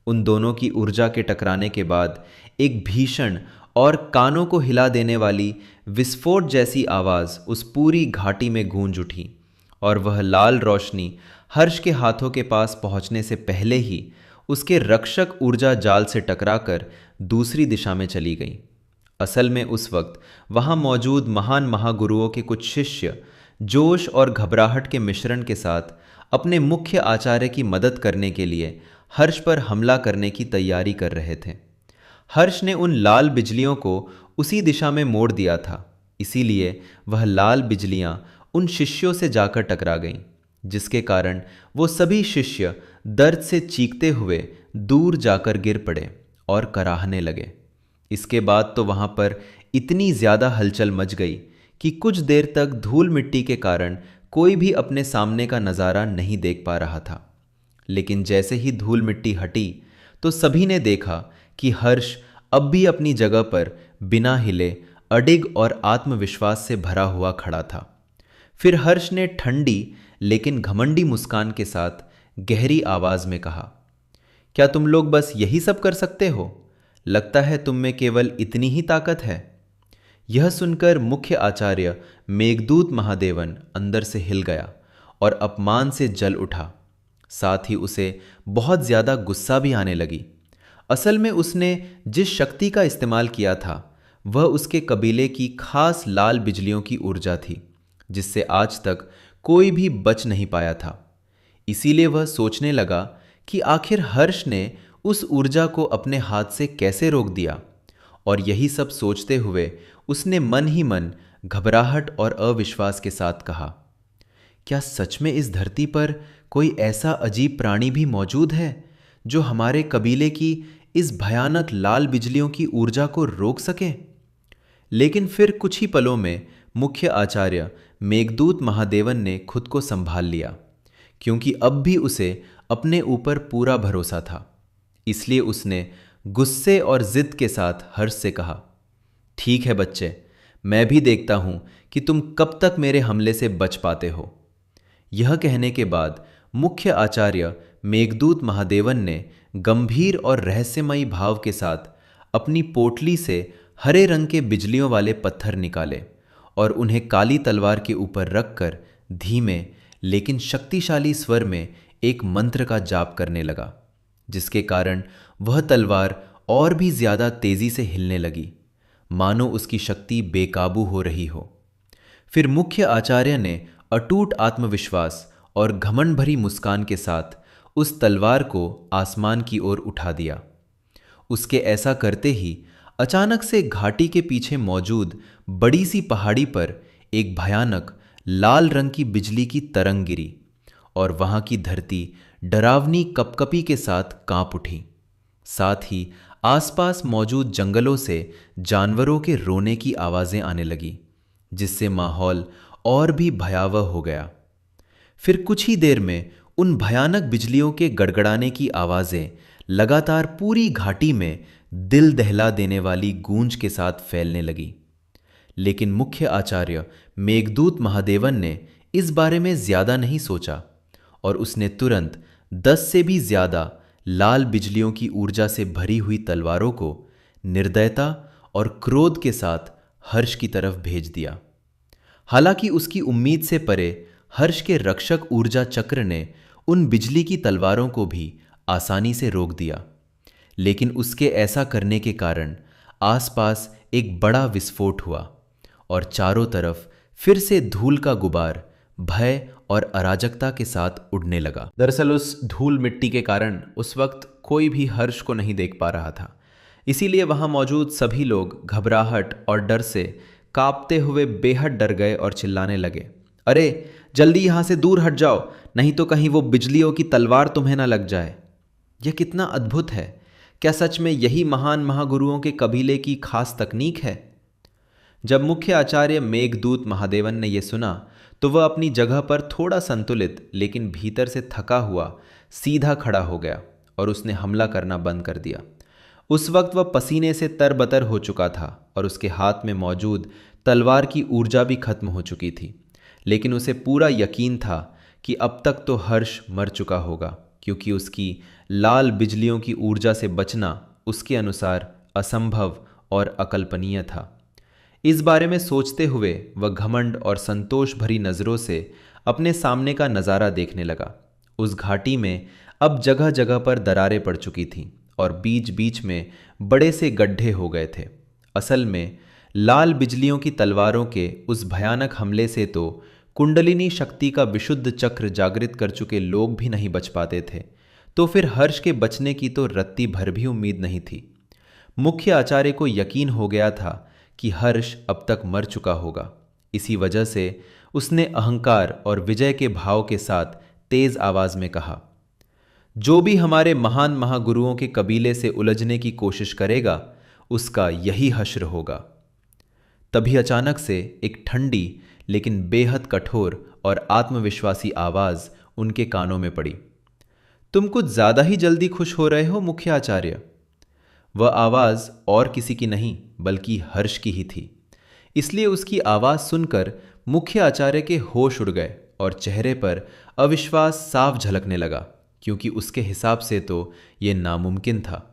उन दोनों की ऊर्जा के टकराने के बाद एक भीषण और कानों को हिला देने वाली विस्फोट जैसी आवाज़ उस पूरी घाटी में गूंज उठी और वह लाल रोशनी हर्ष के हाथों के पास पहुंचने से पहले ही उसके रक्षक ऊर्जा जाल से टकराकर दूसरी दिशा में चली गई। असल में उस वक्त वहां मौजूद महान महागुरुओं के कुछ शिष्य जोश और घबराहट के मिश्रण के साथ अपने मुख्य आचार्य की मदद करने के लिए हर्ष पर हमला करने की तैयारी कर रहे थे। हर्ष ने उन लाल बिजलियों को उसी दिशा में मोड़ दिया था, इसीलिए वह लाल बिजलियां उन शिष्यों से जाकर टकरा गईं, जिसके कारण वो सभी शिष्य दर्द से चीखते हुए दूर जाकर गिर पड़े और कराहने लगे। इसके बाद तो वहां पर इतनी ज्यादा हलचल मच गई कि कुछ देर तक धूल मिट्टी के कारण कोई भी अपने सामने का नज़ारा नहीं देख पा रहा था। लेकिन जैसे ही धूल मिट्टी हटी तो सभी ने देखा कि हर्ष अब भी अपनी जगह पर बिना हिले अडिग और आत्मविश्वास से भरा हुआ खड़ा था। फिर हर्ष ने ठंडी लेकिन घमंडी मुस्कान के साथ गहरी आवाज में कहा, क्या तुम लोग बस यही सब कर सकते हो? लगता है तुम में केवल इतनी ही ताकत है। यह सुनकर मुख्य आचार्य मेघदूत महादेवन अंदर से हिल गया और अपमान से जल उठा। साथ ही उसे बहुत ज्यादा गुस्सा भी आने लगी। असल में उसने जिस शक्ति का इस्तेमाल किया था वह उसके कबीले की खास लाल बिजलियों की ऊर्जा थी, जिससे आज तक कोई भी बच नहीं पाया था। इसीलिए वह सोचने लगा कि आखिर हर्ष ने उस ऊर्जा को अपने हाथ से कैसे रोक दिया। और यही सब सोचते हुए उसने मन ही मन घबराहट और अविश्वास के साथ कहा, क्या सच में इस धरती पर कोई ऐसा अजीब प्राणी भी मौजूद है जो हमारे कबीले की इस भयानक लाल बिजलियों की ऊर्जा को रोक सके? लेकिन फिर कुछ ही पलों में मुख्य आचार्य मेघदूत महादेवन ने खुद को संभाल लिया, क्योंकि अब भी उसे अपने ऊपर पूरा भरोसा था। इसलिए उसने गुस्से और जिद के साथ हर्ष से कहा, ठीक है बच्चे, मैं भी देखता हूं कि तुम कब तक मेरे हमले से बच पाते हो। यह कहने के बाद मुख्य आचार्य मेघदूत महादेवन ने गंभीर और रहस्यमयी भाव के साथ अपनी पोटली से हरे रंग के बिजलियों वाले पत्थर निकाले और उन्हें काली तलवार के ऊपर रखकर धीमे लेकिन शक्तिशाली स्वर में एक मंत्र का जाप करने लगा, जिसके कारण वह तलवार और भी ज्यादा तेजी से हिलने लगी, मानो उसकी शक्ति बेकाबू हो रही हो। फिर मुख्य आचार्य ने अटूट आत्मविश्वास और घमंड भरी मुस्कान के साथ उस तलवार को आसमान की ओर उठा दिया। उसके ऐसा करते ही अचानक से घाटी के पीछे मौजूद बड़ी सी पहाड़ी पर एक भयानक लाल रंग की बिजली की तरंग गिरी और वहां की धरती डरावनी कपकपी के साथ कांप उठी। साथ ही आसपास मौजूद जंगलों से जानवरों के रोने की आवाजें आने लगी, जिससे माहौल और भी भयावह हो गया। फिर कुछ ही देर में उन भयानक बिजलियों के गड़गड़ाने की आवाजें लगातार पूरी घाटी में दिल दहला देने वाली गूंज के साथ फैलने लगी। लेकिन मुख्य आचार्य मेघदूत महादेवन ने इस बारे में ज्यादा नहीं सोचा और उसने तुरंत 10 से भी ज्यादा लाल बिजलियों की ऊर्जा से भरी हुई तलवारों को निर्दयता और क्रोध के साथ हर्ष की तरफ भेज दिया। हालांकि उसकी उम्मीद से परे हर्ष के रक्षक ऊर्जा चक्र ने उन बिजली की तलवारों को भी आसानी से रोक दिया। लेकिन उसके ऐसा करने के कारण आसपास एक बड़ा विस्फोट हुआ और चारों तरफ फिर से धूल का गुबार भय और अराजकता के साथ उड़ने लगा। दरअसल उस धूल मिट्टी के कारण उस वक्त कोई भी हर्ष को नहीं देख पा रहा था, इसीलिए वहां मौजूद सभी लोग घबराहट और डर से कांपते हुए बेहद डर गए और चिल्लाने लगे, अरे जल्दी यहां से दूर हट जाओ, नहीं तो कहीं वो बिजलियों की तलवार तुम्हें ना लग जाए। यह कितना अद्भुत है! क्या सच में यही महान महागुरुओं के कबीले की खास तकनीक है? जब मुख्य आचार्य मेघदूत महादेवन ने यह सुना तो वह अपनी जगह पर थोड़ा संतुलित लेकिन भीतर से थका हुआ सीधा खड़ा हो गया और उसने हमला करना बंद कर दिया। उस वक्त वह पसीने से तरबतर हो चुका था और उसके हाथ में मौजूद तलवार की ऊर्जा भी खत्म हो चुकी थी, लेकिन उसे पूरा यकीन था कि अब तक तो हर्ष मर चुका होगा, क्योंकि उसकी लाल बिजलियों की ऊर्जा से बचना उसके अनुसार असंभव और अकल्पनीय था। इस बारे में सोचते हुए वह घमंड और संतोष भरी नज़रों से अपने सामने का नज़ारा देखने लगा। उस घाटी में अब जगह जगह पर दरारें पड़ चुकी थीं और बीच बीच में बड़े से गड्ढे हो गए थे। असल में लाल बिजलियों की तलवारों के उस भयानक हमले से तो कुंडलिनी शक्ति का विशुद्ध चक्र जागृत कर चुके लोग भी नहीं बच पाते थे, तो फिर हर्ष के बचने की तो रत्ती भर भी उम्मीद नहीं थी। मुख्य आचार्य को यकीन हो गया था कि हर्ष अब तक मर चुका होगा। इसी वजह से उसने अहंकार और विजय के भाव के साथ तेज आवाज में कहा, जो भी हमारे महान महागुरुओं के कबीले से उलझने की कोशिश करेगा उसका यही हश्र होगा। तभी अचानक से एक ठंडी लेकिन बेहद कठोर और आत्मविश्वासी आवाज उनके कानों में पड़ी। तुम कुछ ज्यादा ही जल्दी खुश हो रहे हो मुख्य आचार्य। वह आवाज और किसी की नहीं बल्कि हर्ष की ही थी, इसलिए उसकी आवाज सुनकर मुख्य आचार्य के होश उड़ गए और चेहरे पर अविश्वास साफ झलकने लगा, क्योंकि उसके हिसाब से तो यह नामुमकिन था।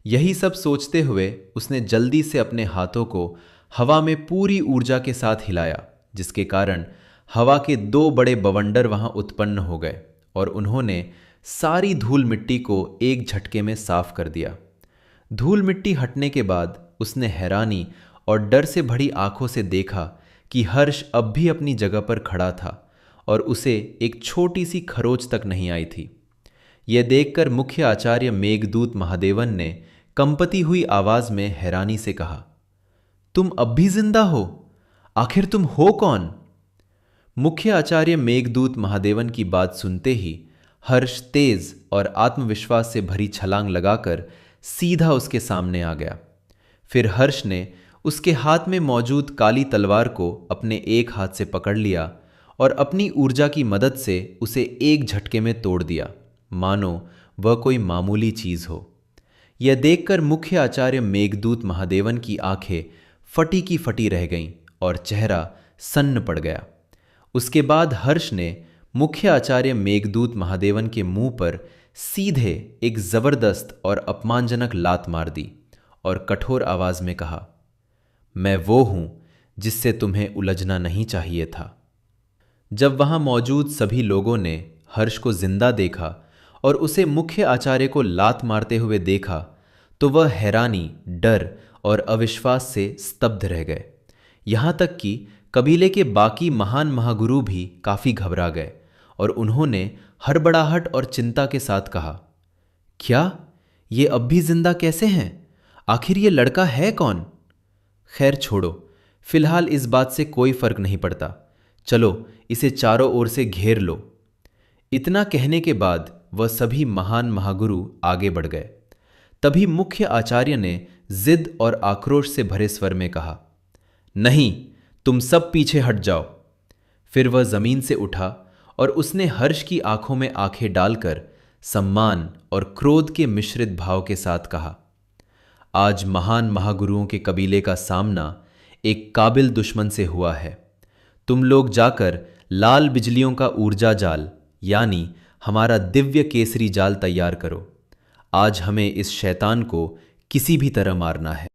यही सब सोचते हुए उसने जल्दी से अपने हाथों को हवा में पूरी ऊर्जा के साथ हिलाया, जिसके कारण हवा के दो बड़े बवंडर वहां उत्पन्न हो गए और उन्होंने सारी धूल मिट्टी को एक झटके में साफ कर दिया। धूल मिट्टी हटने के बाद उसने हैरानी और डर से भरी आंखों से देखा कि हर्ष अब भी अपनी जगह पर खड़ा था और उसे एक छोटी सी खरोच तक नहीं आई थी। यह देखकर मुख्य आचार्य मेघदूत महादेवन ने कंपती हुई आवाज में हैरानी से कहा, तुम अब भी जिंदा हो? आखिर तुम हो कौन? मुख्य आचार्य मेघदूत महादेवन की बात सुनते ही हर्ष तेज और आत्मविश्वास से भरी छलांग लगाकर सीधा उसके सामने आ गया। फिर हर्ष ने उसके हाथ में मौजूद काली तलवार को अपने एक हाथ से पकड़ लिया और अपनी ऊर्जा की मदद से उसे एक झटके में तोड़ दिया, मानो वह कोई मामूली चीज हो। यह देखकर मुख्य आचार्य मेघदूत महादेवन की आंखें फटी की फटी रह गईं और चेहरा सन्न पड़ गया। उसके बाद हर्ष ने मुख्य आचार्य मेघदूत महादेवन के मुंह पर सीधे एक जबरदस्त और अपमानजनक लात मार दी और कठोर आवाज में कहा, मैं वो हूं जिससे तुम्हें उलझना नहीं चाहिए था। जब वहां मौजूद सभी लोगों ने हर्ष को जिंदा देखा और उसे मुख्य आचार्य को लात मारते हुए देखा तो वह हैरानी, डर और अविश्वास से स्तब्ध रह गए। यहां तक कि कबीले के बाकी महान महागुरु भी काफी घबरा गए और उन्होंने हड़बड़ाहट और चिंता के साथ कहा, क्या ये अब भी जिंदा कैसे हैं? आखिर ये लड़का है कौन? खैर छोड़ो, फिलहाल इस बात से कोई फर्क नहीं पड़ता, चलो इसे चारों ओर से घेर लो। इतना कहने के बाद वह सभी महान महागुरु आगे बढ़ गए। तभी मुख्य आचार्य ने जिद और आक्रोश से भरे स्वर में कहा, नहीं, तुम सब पीछे हट जाओ। फिर वह जमीन से उठा और उसने हर्ष की आंखों में आंखें डालकर सम्मान और क्रोध के मिश्रित भाव के साथ कहा, आज महान महागुरुओं के कबीले का सामना एक काबिल दुश्मन से हुआ है। तुम लोग जाकर लाल बिजलियों का ऊर्जा जाल यानी हमारा दिव्य केसरी जाल तैयार करो। आज हमें इस शैतान को किसी भी तरह मारना है।